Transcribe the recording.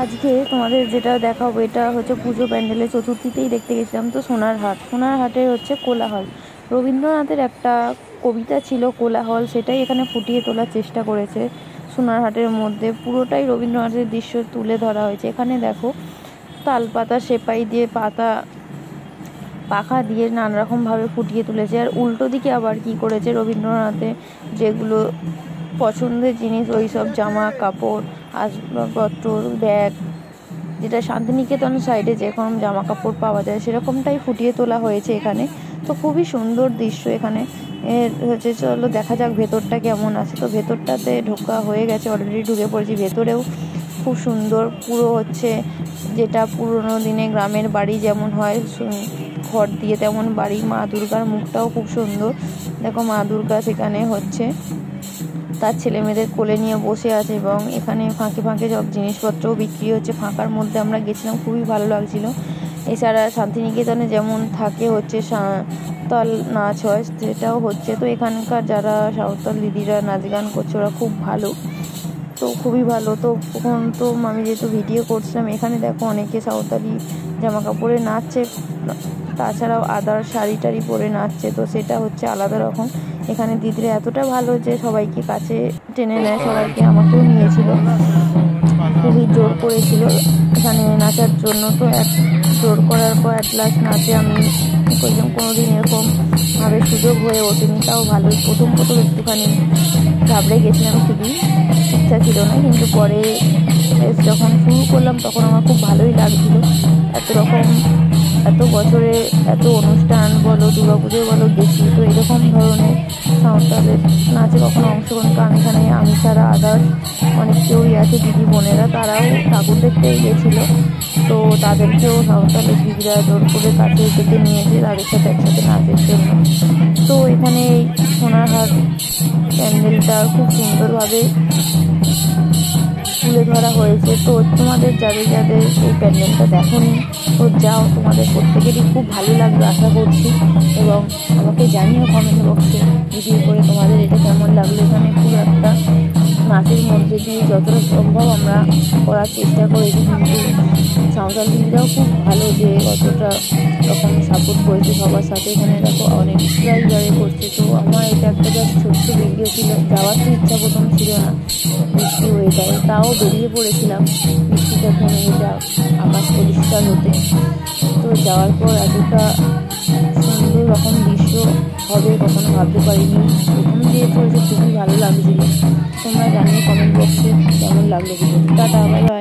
আজকে তোমাদের যেটা দেখাবো এটা হচ্ছে পুজো প্যান্ডেলের চতুর্থীতেই দেখতে গেছিলাম। তো সোনার হাটে হচ্ছে কোলাহল, রবীন্দ্রনাথের একটা কবিতা ছিল কোলাহল, সেটাই এখানে ফুটিয়ে তোলার চেষ্টা করেছে। সোনার হাটের মধ্যে পুরোটাই রবীন্দ্রনাথের দৃশ্য তুলে ধরা হয়েছে। এখানে দেখো তালপাতা সেপাই দিয়ে পাখা দিয়ে নানা রকমভাবে ফুটিয়ে তুলেছে। আর উল্টো দিকে আবার কি করেছে, রবীন্দ্রনাথের যেগুলো পছন্দের জিনিস, ওই সব জামা কাপড়, আসবাবপত্র, ব্যাগ, যেটা শান্তিনিকেতন সাইডে যেরকম জামা কাপড় পাওয়া যায় সেরকমটাই ফুটিয়ে তোলা হয়েছে এখানে। তো খুবই সুন্দর দৃশ্য এখানে হচ্ছে। চলো দেখা যাক ভেতরটা কেমন আছে। তো ভেতরটাতে ঢোকা হয়ে গেছে, অলরেডি ঢুকে পড়েছি। ভেতরেও খুব সুন্দর, পুরো হচ্ছে যেটা পুরোনো দিনে গ্রামের বাড়ি যেমন হয় খড় দিয়ে, তেমন বাড়ি। মা দুর্গার মুখটাও খুব সুন্দর। দেখো মা দুর্গা সেখানে হচ্ছে তার ছেলে মেয়েদের কোলে নিয়ে বসে আছে, এবং এখানে ফাঁকে ফাঁকে সব জিনিসপত্রও বিক্রি হচ্ছে। ফাঁকার মধ্যে আমরা গেছিলাম, খুবই ভালো লাগছিল। এছাড়া শান্তিনিকেতনে যেমন থাকে হচ্ছে সাঁওতাল নাচ হয়, সেটাও হচ্ছে। তো এখানকার যারা সাঁওতাল দিদিরা নাচ গান করছে ওরা খুব ভালো, তো খুবই ভালো। তো তখন তো আমি যেহেতু ভিডিও করছিলাম, এখানে দেখো অনেকে সাঁওতালি জামা কাপড়ে নাচছে, তাছাড়াও আদার শাড়ি টাড়ি পরে নাচছে। তো সেটা হচ্ছে আলাদা রকম। এখানে দিদিরা এতটা ভালো যে সবাইকে কাছে টেনে নেয়, সবাইকে, আমাকেও নিয়েছিল, খুবই জোর করেছিল এখানে নাচার জন্য। তো জোর করার পর অ্যাট লাস্ট নাচে আমি কোনোদিন এরকমভাবে সুযোগ হয়ে ওঠেনি, তাও ভালোই। প্রথম একটুখানি ঘাবড়ে গেছিলাম, খুবই ইচ্ছা ছিল না, কিন্তু পরে যখন শুরু করলাম তখন আমার খুব ভালোই লাগছিল। এত বছরে এত অনুষ্ঠান বলো, দুর্গাপুজোয় বলো গেছি, তো এরকম ধরনের সাঁওতালের নাচে কখনো অংশগ্রহণ, কারণ এখানে আমি ছাড়া আদার্স অনেক কেউই আছে, দিদি বোনেরা, তারাও ঠাকুর দেখতে গেছিলো। তো তাদেরকেও সাঁওতালের দিদিরা জোর করে কাছে ডেকে নিয়েছে তাদের সাথে একসাথে নাচের জন্য। তো এখানে এই সোনারহাট প্যান্ডেলটা খুব সুন্দরভাবে তুলে ধরা হয়েছে। তো তোমাদের যাদের এই প্যান্ডেলটা দেখোনি, তো যাও, তোমাদের প্রত্যেকেরই খুব ভালো লাগবে আশা করছি। এবং আমাকে জানিও কমেন্ট বক্সে ভিডিও করে তোমাদের এটা কেমন লাগলো। এখানে খুব একটা নাচের মধ্যে দিয়ে যতটা সম্ভব আমরা করার চেষ্টা করেছি, কিন্তু সাঁওতাল দিদিরাও খুব ভালো যে কতটা রকম সাপোর্ট করেছে সবার সাথে। এখানে দেখো অনেকটাই করছে। তো আমার এটা একটা জাস্ট ছোট্ট ভিডিও ছিল, যাওয়ার তো ইচ্ছা প্রথম ছিল না, বৃষ্টি হয়ে যায়, তাও বেরিয়ে পড়েছিলাম বৃষ্টিটা থেমে যাক, আকাশ পরিষ্কার হতে। তো যাওয়ার পর এতটা সুন্দর রকম দৃশ্য হবে কখনো ভাবতে পারিনি। প্রথম দিয়ে পড়েছে, খুবই ভালো লাগছিল। তোমরা জানিয়ে কমেন্ট বক্সে কেমন লাগলো ভিডিও। Tata, bye bye.